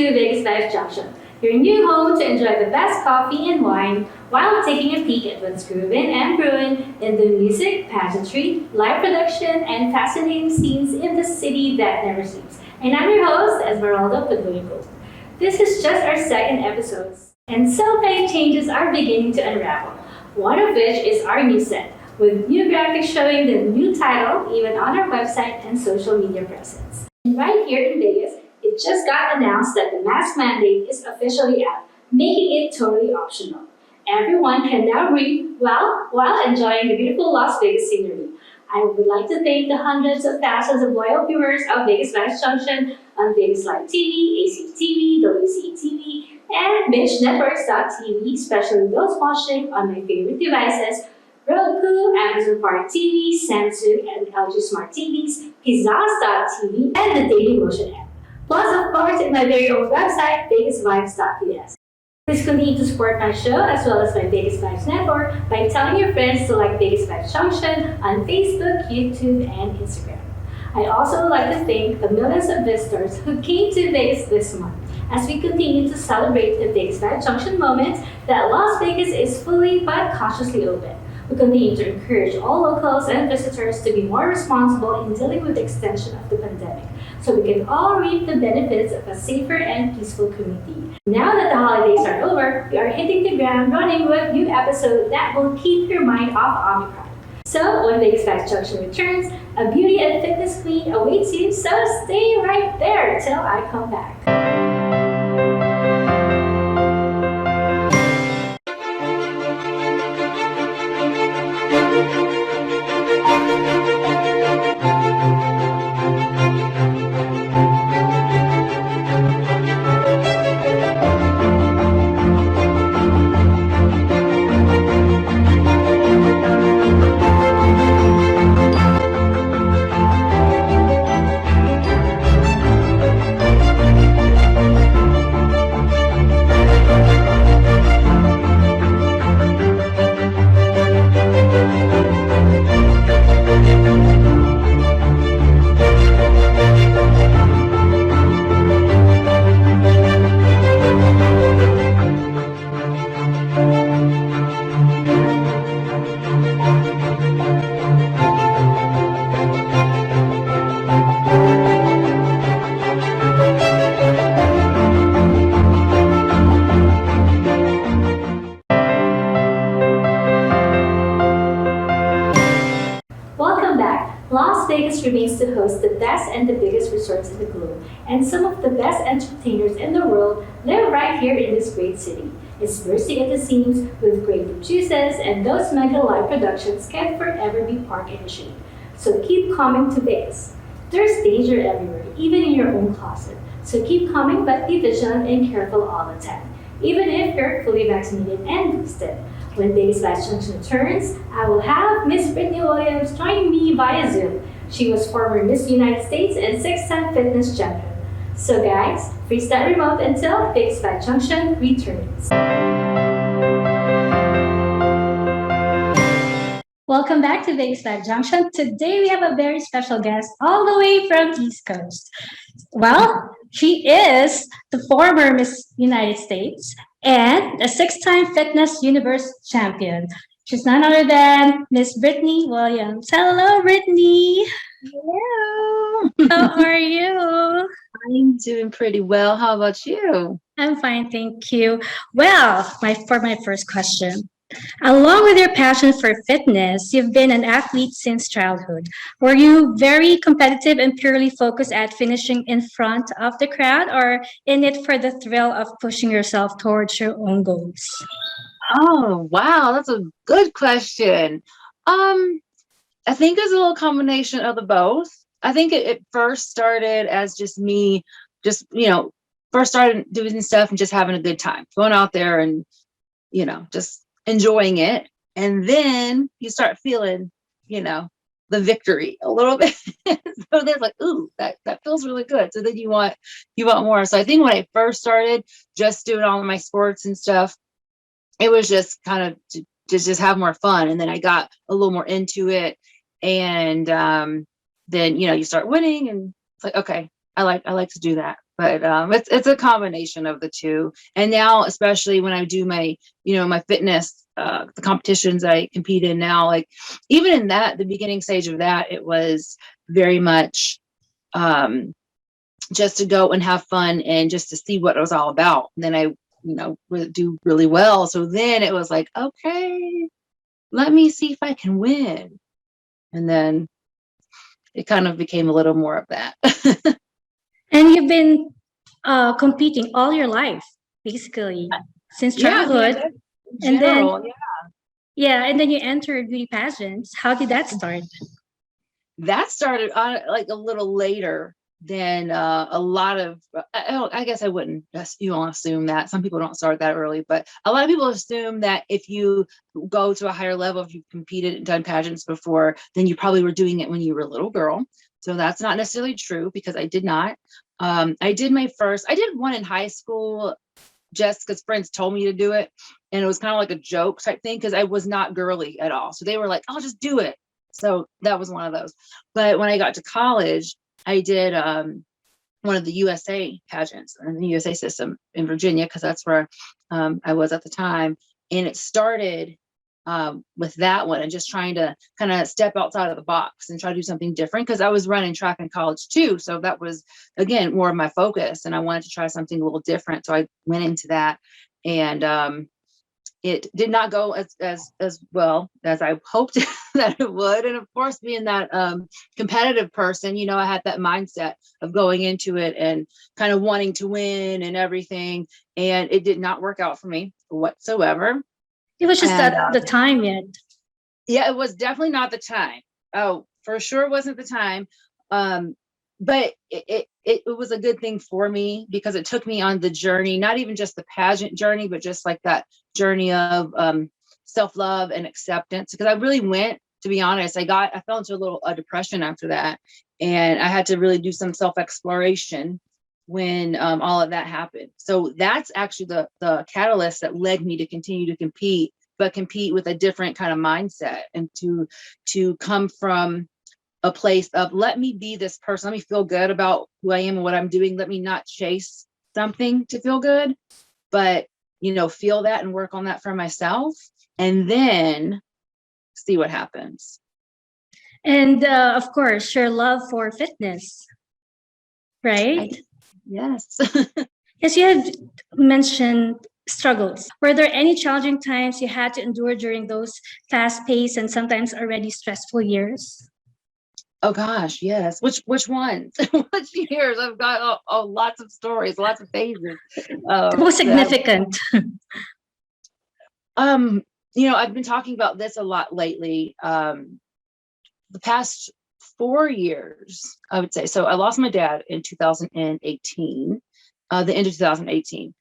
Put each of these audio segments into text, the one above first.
to VegasVibes Junction, your new home to enjoy the best coffee and wine while taking a peek at what's grooving and brewing in the music, pageantry, live production, and fascinating scenes in the city that never sleeps. And I'm your host, Esmeralda Padilla-Gould. This is just our second episode, and so many changes are beginning to unravel, one of which is our new set, with new graphics showing the new title even on our website and social media presence. And right here in Vegas, it just got announced that the mask mandate is officially out, making it totally optional. Everyone can now breathe while enjoying the beautiful Las Vegas scenery. I would like to thank the hundreds of thousands of loyal viewers of VegasVibes Junction on Vegas Live TV, ACTV, WCTV, and BingeNetworks.tv, especially those watching on my favorite devices, Roku, Amazon Fire TV, Samsung and LG Smart TVs, Pizzazz.tv, and the Daily Motion app. Plus, of course, in my very own website, VegasVibes.us. Please continue to support my show as well as my Vegas Vibes network by telling your friends to like Vegas Vibes Junction on Facebook, YouTube, and Instagram. I also would like to thank the millions of visitors who came to Vegas this month as we continue to celebrate the Vegas Vibes Junction moment that Las Vegas is fully but cautiously open. We continue to encourage all locals and visitors to be more responsible in dealing with the extension of the pandemic, so we can all reap the benefits of a safer and peaceful community. Now that the holidays are over, we are hitting the ground running with a new episode that will keep your mind off Omicron. So when Vegas Vibes Junction returns, a beauty and fitness queen awaits you, so stay right there till I come back. Las Vegas remains to host the best and the biggest resorts in the globe, and some of the best entertainers in the world live right here in this great city. It's bursting at the seams with great producers, and those mega live productions can forever be parked in the shade. So keep coming to Vegas. There's danger everywhere, even in your own closet. So keep coming, but be vigilant and careful all the time, even if you're fully vaccinated and boosted. When Vegas Vibes Junction returns, I will have Miss Brittany Williams joining me via Zoom. She was former Miss United States and 6-time fitness champion. So guys, freeze that remote until Vegas Vibes Junction returns. Welcome back to Vegas Vibes Junction. Today we have a very special guest all the way from East Coast. Well, she is the former Miss United States and a 6-time Fitness Universe champion. She's none other than Miss Brittany Williams. Hello, Brittany. Hello. How are you? I'm doing pretty well. How about you? I'm fine, thank you. Well, for my first question, along with your passion for fitness, you've been an athlete since childhood. Were you very competitive and purely focused at finishing in front of the crowd, or in it for the thrill of pushing yourself towards your own goals? Oh, wow. That's a good question. I think it's a little combination of the both. I think it first started as just me, first started doing stuff and just having a good time, going out there and, just enjoying it. And then you start feeling, the victory a little bit. So there's like, ooh, that feels really good. So then you want more. So I think when I first started just doing all of my sports and stuff, it was just kind of to just have more fun. And then I got a little more into it. And then, you start winning and it's like, okay, I like to do that. But it's a combination of the two. And now, especially when I do my, my fitness, the competitions I compete in now, like even in that, the beginning stage of that, it was very much just to go and have fun and just to see what it was all about. And then I, would do really well. So then it was like, okay, let me see if I can win. And then it kind of became a little more of that. And you've been competing all your life, basically, since Yeah, childhood. in And then, general, yeah, and then you entered beauty pageants. How did that start? that started on like a little later than a lot of I guess I wouldn't you don't assume that some people don't start that early, but a lot of people assume that if you go to a higher level, if you've competed and done pageants before, then you probably were doing it when you were a little girl. So that's not necessarily true, because I did not. I did one in high school just because friends told me to do it, and it was kind of like a joke type thing because I was not girly at all, so they were like, I'll just do it. So that was one of those. But when I got to college, I did one of the USA pageants in the USA system in Virginia, because that's where I was at the time. And it started with that one and just trying to kind of step outside of the box and try to do something different, because I was running track in college too. So that was, again, more of my focus, and I wanted to try something a little different. So I went into that, and it did not go as well as I hoped that it would. And of course, being that competitive person, I had that mindset of going into it and kind of wanting to win and everything. And it did not work out for me whatsoever. It was just And at the time yet. yeah, it was definitely not the time. Oh, for sure wasn't the time. But it was a good thing for me, because it took me on the journey, not even just the pageant journey, but just like that journey of self-love and acceptance. Because I really went, to be honest, I fell into a little depression after that. And I had to really do some self-exploration when all of that happened. So that's actually the catalyst that led me to continue to compete, but compete with a different kind of mindset, and to come from a place of, let me be this person, let me feel good about who I am and what I'm doing. Let me not chase something to feel good, but feel that and work on that for myself, and then see what happens. And of course, your love for fitness, right? Yes. Yes, you had mentioned struggles. Were there any challenging times you had to endure during those fast-paced and sometimes already stressful years? Oh gosh, yes. Which ones? Which years? I've got lots of stories, lots of phases. The most significant. I've been talking about this a lot lately. The past 4 years, I would say. So I lost my dad in 2018, the end of 2018.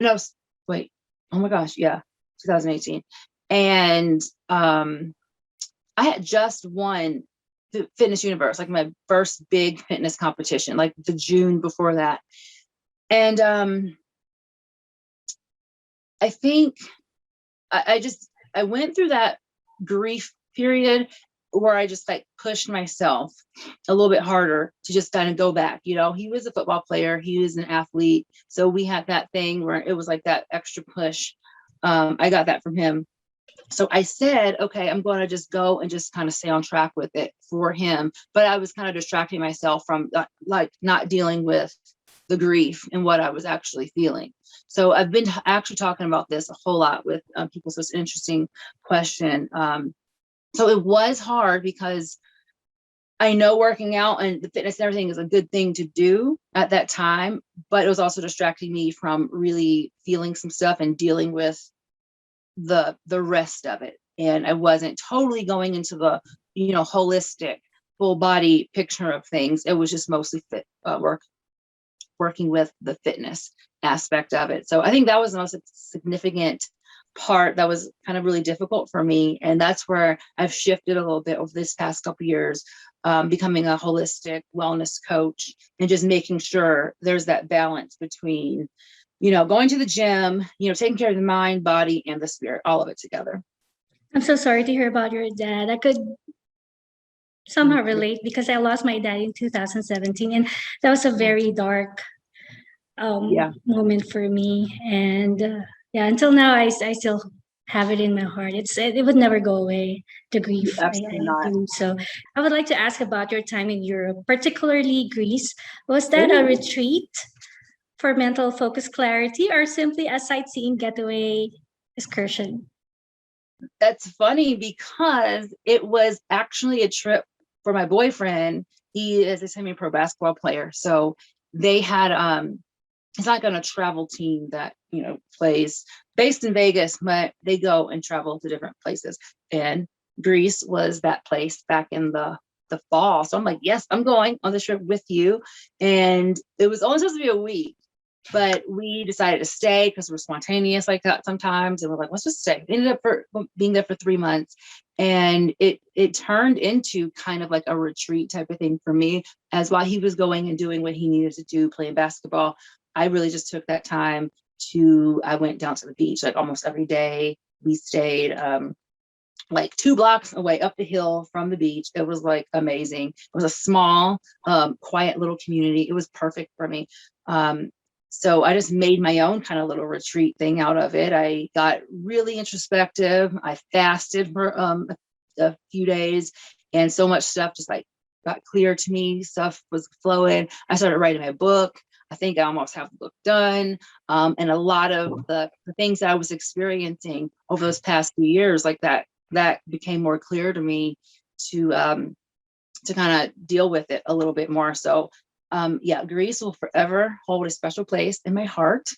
No, wait. Oh my gosh, yeah, 2018. And I had just won the Fitness Universe, like my first big fitness competition, like the June before that. And I think I went through that grief period where I just like pushed myself a little bit harder to just kind of go back. He was a football player, he was an athlete. So we had that thing where it was like that extra push. I got that from him. So I said, okay, I'm going to just go and just kind of stay on track with it for him. But I was kind of distracting myself from not dealing with the grief and what I was actually feeling. So I've been actually talking about this a whole lot with people. So it's an interesting question. So it was hard, because I know working out and the fitness and everything is a good thing to do at that time, but it was also distracting me from really feeling some stuff and dealing with the rest of it. And I wasn't totally going into the holistic full body picture of things. It was just mostly working with the fitness aspect of it. So I think that was the most significant part that was kind of really difficult for me. And that's where I've shifted a little bit over this past couple of years, becoming a holistic wellness coach and just making sure there's that balance between going to the gym, taking care of the mind, body, and the spirit, all of it together. I'm so sorry to hear about your dad. I could somehow relate, because I lost my dad in 2017, and that was a very dark moment for me. And yeah, until now, I still have it in my heart. It would never go away, the grief. I Absolutely not. believe so. I would like to ask about your time in Europe, particularly Greece. Was that a Ooh. retreat for mental focus clarity or simply a sightseeing getaway excursion? That's funny because it was actually a trip for my boyfriend. He is a semi-pro basketball player. So they had it's like on a travel team that, plays based in Vegas, but they go and travel to different places. And Greece was that place back in the fall. So I'm like, yes, I'm going on this trip with you. And it was only supposed to be a week. But we decided to stay because we're spontaneous like that sometimes. And we're like, let's just stay. We ended up being there for 3 months. And it turned into kind of like a retreat type of thing for me, as while he was going and doing what he needed to do, playing basketball. I really just took that time I went down to the beach like almost every day. We stayed like 2 blocks away up the hill from the beach. It was like amazing. It was a small, quiet little community. It was perfect for me. So I just made my own kind of little retreat thing out of it. I got really introspective. I fasted for a few days, and so much stuff just like got clear to me. Stuff was flowing. I started writing my book. I think I almost have the book done. And a lot of the things that I was experiencing over those past few years, like that became more clear to me to kind of deal with it a little bit more. So yeah, Greece will forever hold a special place in my heart.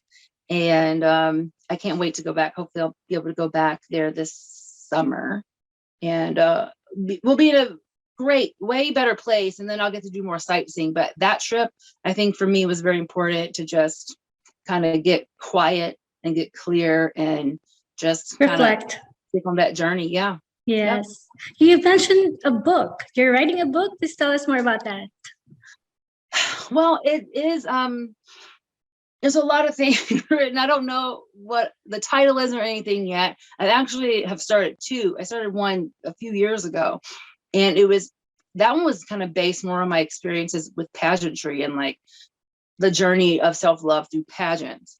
And I can't wait to go back. Hopefully I'll be able to go back there this summer. And we'll be in a great, way better place. And then I'll get to do more sightseeing. But that trip, I think for me was very important to just kind of get quiet and get clear and just kind of Reflect. take on that journey. Yeah. Yes. You mentioned a book. You're writing a book. Please tell us more about that. Well, it is there's a lot of things written. I don't know what the title is or anything yet. I actually have started 2. I started one a few years ago, and that one was kind of based more on my experiences with pageantry and like the journey of self-love through pageants.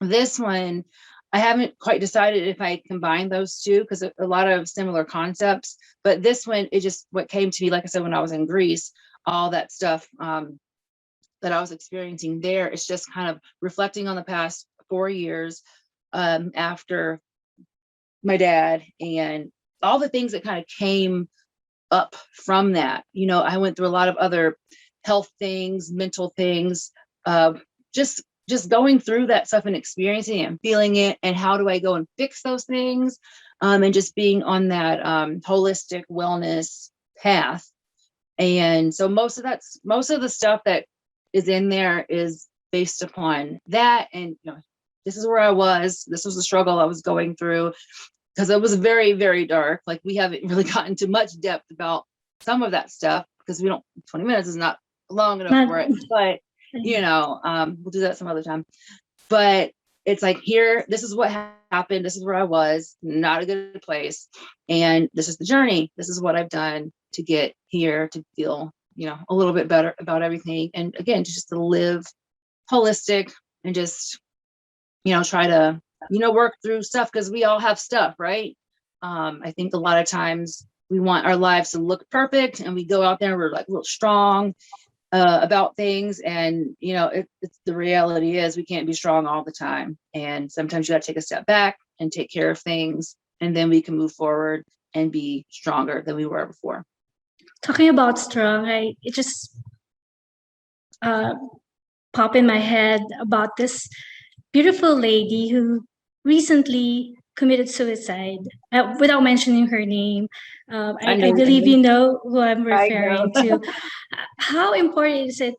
This one, I haven't quite decided if I combine those 2 because a lot of similar concepts, but this one, it just what came to me, like I said, when I was in Greece, all that stuff that I was experiencing there. It's just kind of reflecting on the past 4 years after my dad and all the things that kind of came up from that. I went through a lot of other health things, mental things, just going through that stuff and experiencing it and feeling it. And how do I go and fix those things? And just being on that holistic wellness path. And so most of the stuff that is in there is based upon that. And this is where I was. This was the struggle I was going through, because it was very, very dark. Like, we haven't really gotten to much depth about some of that stuff because 20 minutes is not long enough for it. But we'll do that some other time. But it's like, here, this is what happened. This is where I was, not a good place. And this is the journey. This is what I've done to get here, to feel, a little bit better about everything. And again, just to live holistic and just, try to, work through stuff, because we all have stuff, right? I think a lot of times we want our lives to look perfect, and we go out there and we're like real strong about things. And, it's the reality is we can't be strong all the time. And sometimes you got to take a step back and take care of things. And then we can move forward and be stronger than we were before. Talking about strong, it just pop in my head about this beautiful lady who recently committed suicide without mentioning her name. I believe you know who I'm referring to. How important is it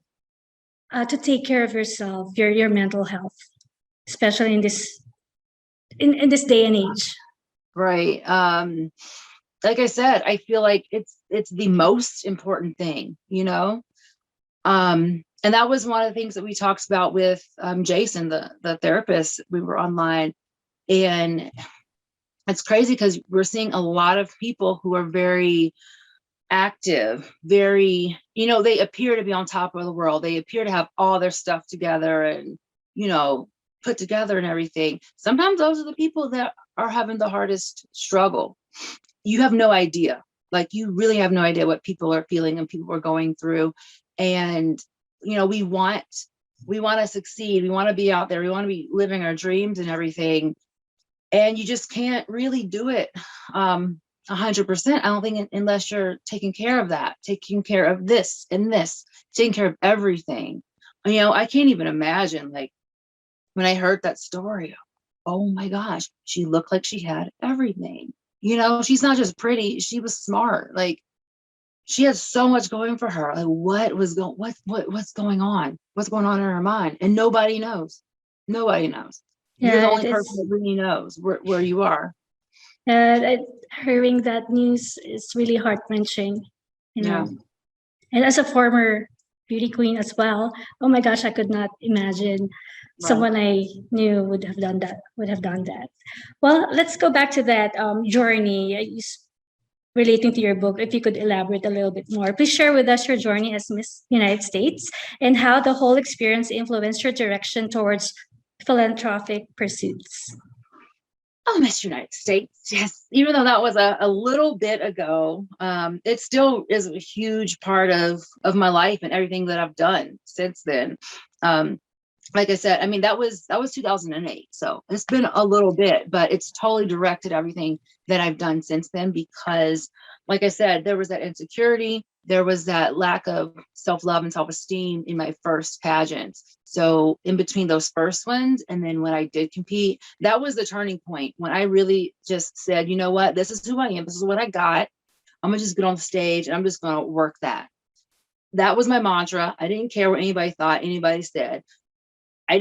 to take care of yourself, your mental health, especially in this day and age? Right. Like I said, I feel like it's the most important thing, and that was one of the things that we talked about with Jason, the therapist. We were online, and it's crazy because we're seeing a lot of people who are very active, very, they appear to be on top of the world. They appear to have all their stuff together and put together and everything. Sometimes those are the people that are having the hardest struggle. You have no idea. Like, you really have no idea what people are feeling and people are going through. And, we want to succeed. We want to be out there. We want to be living our dreams and everything. And you just can't really do it 100%. I don't think, unless you're taking care of that, taking care of this and this, taking care of everything. I can't even imagine, like, when I heard that story, oh my gosh, she looked like she had everything. She's not just pretty, she was smart. Like, she had so much going for her. Like, what's going on? What's going on in her mind? And nobody knows. Nobody knows. You're the Yeah, only it person is. that really knows where you are. Hearing that news is really heart-wrenching, you Yeah. know. And as a former beauty queen as well, oh my gosh, I could not imagine Right. someone I knew would have done that. Well, let's go back to that journey. Relating to your book, if you could elaborate a little bit more, please share with us your journey as Miss United States and how the whole experience influenced your direction towards philanthropic pursuits. Oh, Miss United States. Yes. Even though that was a little bit ago, it still is a huge part of my life and everything that I've done since then. Like I said, I mean, that was 2008. So it's been a little bit, but it's totally directed everything that I've done since then, because like I said, there was that insecurity. There was that lack of self-love and self-esteem in my first pageants. So in between those first ones, and then when I did compete, that was the turning point when I really just said, you know what, this is who I am. This is what I got. I'm gonna just get on the stage and I'm just gonna work that. That was my mantra. I didn't care what anybody thought, anybody said. I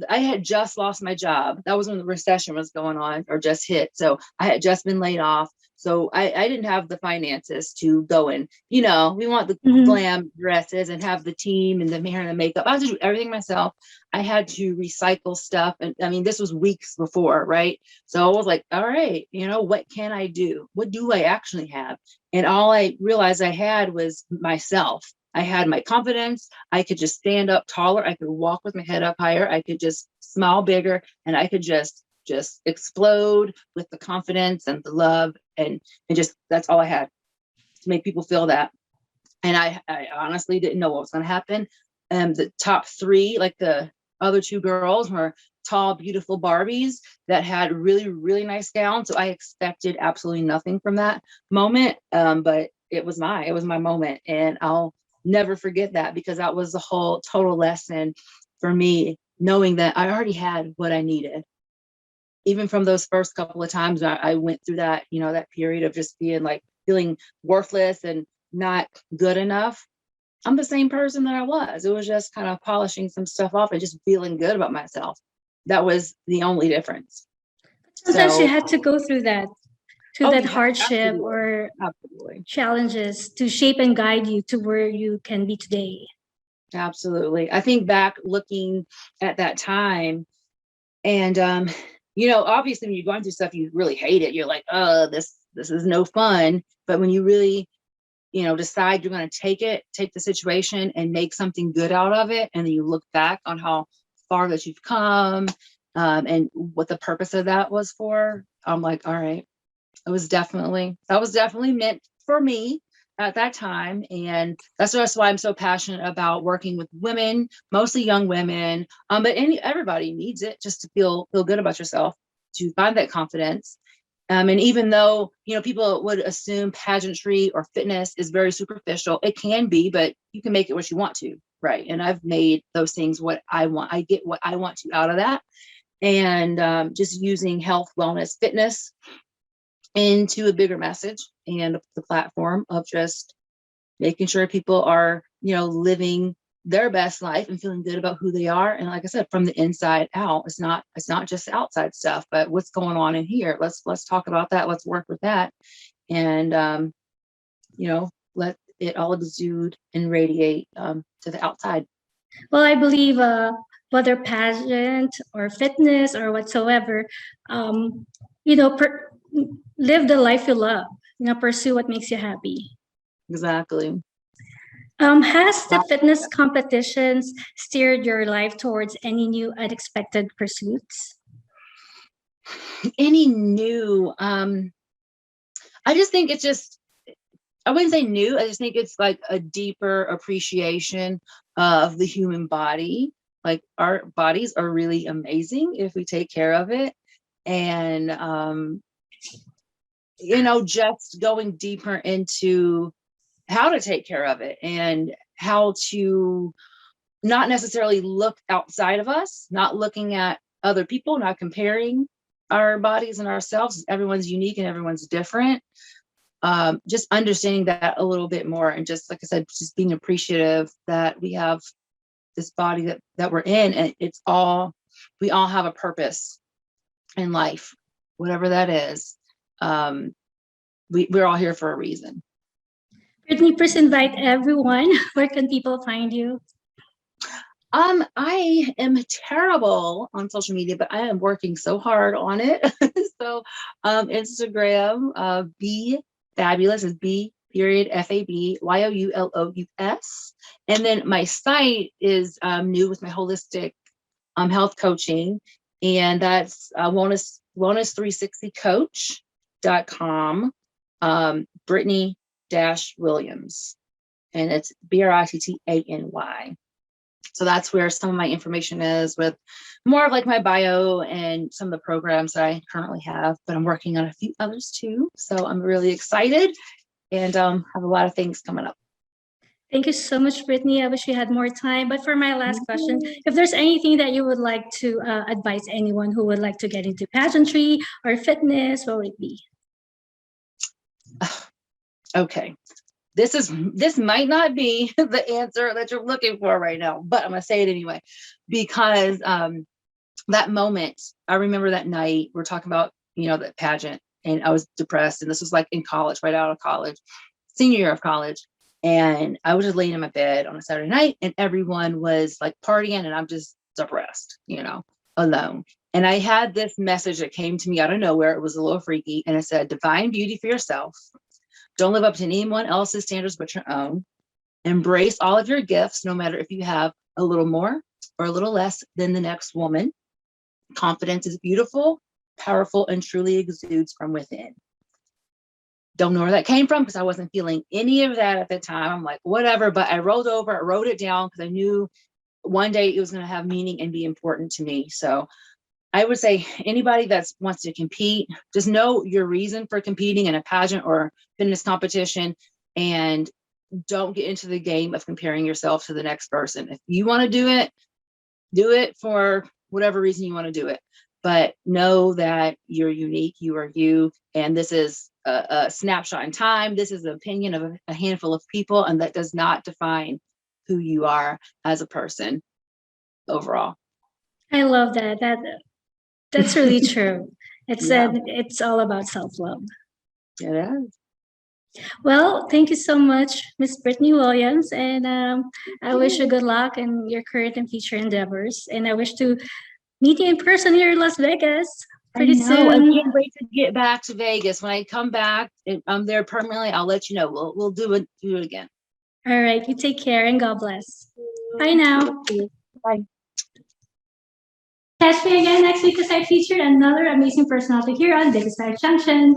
had just lost my job. That was when the recession was going on, or just hit. So I had just been laid off. So I didn't have the finances to go in. We want the glam dresses and have the team and the hair and the makeup. I had to do everything myself. I had to recycle stuff. And I mean, this was weeks before, right? So I was like, all right, what can I do? What do I actually have? And all I realized I had was myself. I had my confidence. I could just stand up taller. I could walk with my head up higher. I could just smile bigger, and I could just explode with the confidence and the love, and just, that's all I had, to make people feel that. And I honestly didn't know what was going to happen. And the top three, like the other two girls, were tall, beautiful Barbies that had really, really nice gowns. So I expected absolutely nothing from that moment. But it was my moment, and I'll never forget that, because that was the whole total lesson for me, knowing that I already had what I needed. Even from those first couple of times I went through that, that period of just being like, feeling worthless and not good enough. I'm the same person that I was. It was just kind of polishing some stuff off and just feeling good about myself. That was the only difference. Sometimes you had to go through that, hardship absolutely, or absolutely, challenges to shape and guide you to where you can be today. Absolutely. I think back, looking at that time, and obviously when you're going through stuff, you really hate it. You're like, oh, this is no fun. But when you really, decide you're going to take the situation and make something good out of it, and then you look back on how far that you've come, and what the purpose of that was for, I'm like, all right, that was definitely meant for me at that time. And that's why I'm so passionate about working with women, mostly young women. But everybody needs it, just to feel good about yourself, to find that confidence. And even though, people would assume pageantry or fitness is very superficial, it can be, but you can make it what you want to, right? And I've made those things what I want. I get what I want to out of that. And just using health, wellness, fitness into a bigger message, and the platform of just making sure people are, living their best life and feeling good about who they are. And like I said, from the inside out, it's not just outside stuff, but what's going on in here. Let's talk about that. Let's work with that. And, let it all exude and radiate to the outside. Well, I believe whether pageant or fitness or whatsoever, um, live the life you love. Pursue what makes you happy. Exactly. Has the fitness competitions steered your life towards any new unexpected pursuits? Any new, I just think it's just, I wouldn't say new. I just think it's like a deeper appreciation of the human body. Like our bodies are really amazing if we take care of it. And, just going deeper into how to take care of it and how to not necessarily look outside of us, not looking at other people, not comparing our bodies and ourselves. Everyone's unique and everyone's different. Just understanding that a little bit more, and just like I said, just being appreciative that we have this body that we're in, and we all have a purpose in life, whatever that is. We're all here for a reason. Brittany, please invite everyone. Where can people find you? I am terrible on social media, but I am working so hard on it. So, Instagram, be fabulous is B.FABYOULOUS. And then my site is new with my holistic health coaching, and that's wellness360coach.com. Brittany Williams, and it's BRITTANY. So that's where some of my information is, with more of like my bio and some of the programs that I currently have, but I'm working on a few others too. So I'm really excited and have a lot of things coming up. Thank you so much, Brittany. I wish we had more time. But for my last question, if there's anything that you would like to advise anyone who would like to get into pageantry or fitness, what would it be? Okay. This might not be the answer that you're looking for right now, but I'm going to say it anyway, because that moment, I remember that night we're talking about, the pageant, and I was depressed, and this was like in college, right out of college, senior year of college. And I was just laying in my bed on a Saturday night, and everyone was like partying, and I'm just depressed, alone. And I had this message that came to me out of nowhere. It was a little freaky. And it said, "Define beauty for yourself. Don't live up to anyone else's standards but your own. Embrace all of your gifts, no matter if you have a little more or a little less than the next woman. Confidence is beautiful, powerful, and truly exudes from within." Don't know where that came from, because I wasn't feeling any of that at the time. I'm like, whatever. But I wrote it down, because I knew one day it was going to have meaning and be important to me. So I would say anybody that wants to compete, just know your reason for competing in a pageant or fitness competition, and don't get into the game of comparing yourself to the next person. If you want to do it for whatever reason you want to do it. But know that you're unique, you are you, and this is a snapshot in time. This is the opinion of a handful of people, and that does not define who you are as a person overall. I love that. That's really true. It's all about self-love. It is. Well, thank you so much, Miss Brittany Williams, and I wish you good luck in your current and future endeavors. And I wish to meet you in person here in Las Vegas pretty soon. I can't wait to get back to Vegas. When I come back, I'm there permanently, I'll let you know. We'll do it again. All right. You take care, and God bless. Bye now. Bye. Catch me again next week, as I feature another amazing personality here on VegasVibes Junction.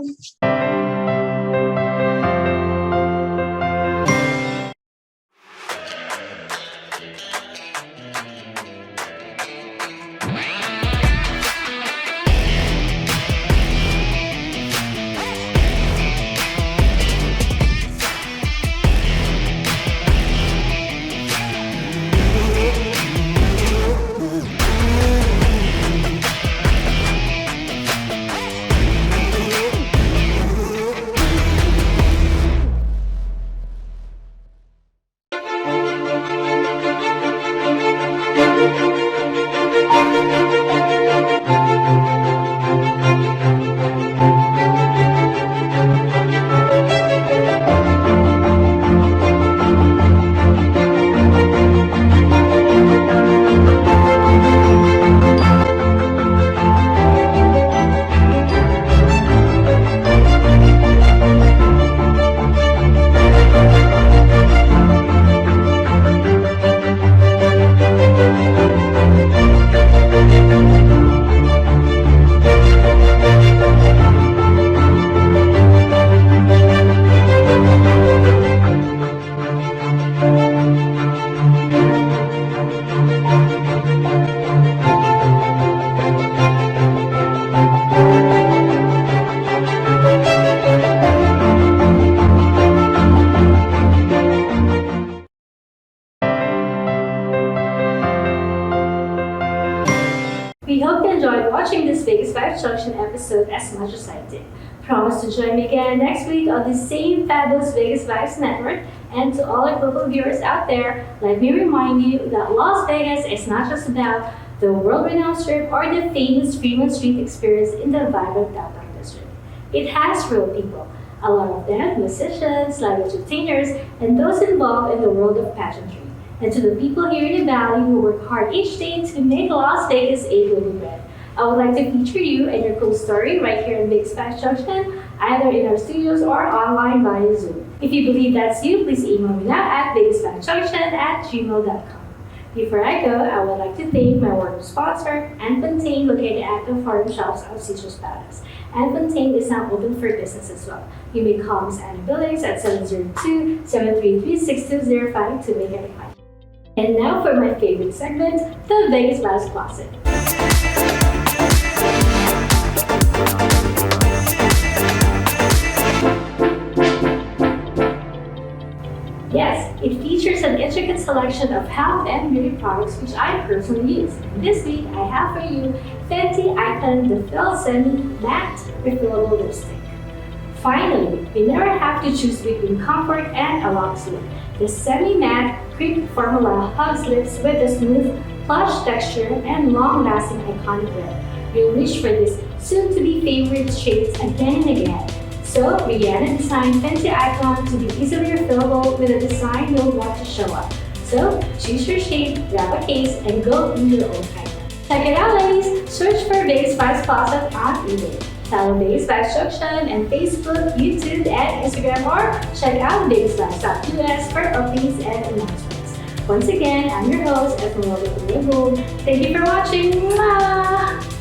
We hope you enjoyed watching this Vegas Vibes Junction episode as much as I did. Promise to join me again next week on the same fabulous Vegas Vibes network. And to all our global viewers out there, let me remind you that Las Vegas is not just about the world-renowned strip or the famous Fremont Street experience in the vibrant downtown district. It has real people, a lot of them musicians, live entertainers, and those involved in the world of pageantry. And to the people here in the Valley who work hard each day to make Las Vegas a global brand. I would like to feature you and your cool story right here in VegasVibes Junction, either in our studios or online via Zoom. If you believe that's you, please email me now at vegasvibesjunction@gmail.com. Before I go, I would like to thank my wonderful sponsor, Ann Fontaine, located at the Foreign Shops of Citrus Palace. Ann Fontaine is now open for business as well. You may call Ms. Anna Billings at 702-733-6205 to make an appointment. And now for my favorite segment, the Vegas Vibes Closet. Yes, it features an intricate selection of health and beauty products which I personally use. And this week, I have for you Fenty Icon The Fill Semi Matte Refillable Lipstick. Finally, we never have to choose between comfort and a luxe look. The semi-matte cream formula hugs lips with a smooth, plush texture and long-lasting iconic look. You'll reach for this soon-to-be favorite shades again and again. So, Rihanna designed Fenty Icon to be easily refillable with a design you'll want to show up. So, choose your shade, grab a case, and go do your own icon. Check it out, ladies! Search for VegasVibes Closet on eBay. Follow VegasVibes Junction and Facebook, YouTube, and Instagram, or check out VegasVibes.us for updates and announcements. Once again, I'm your host, Esmeralda Padilla-Gould. Thank you for watching. Mwah!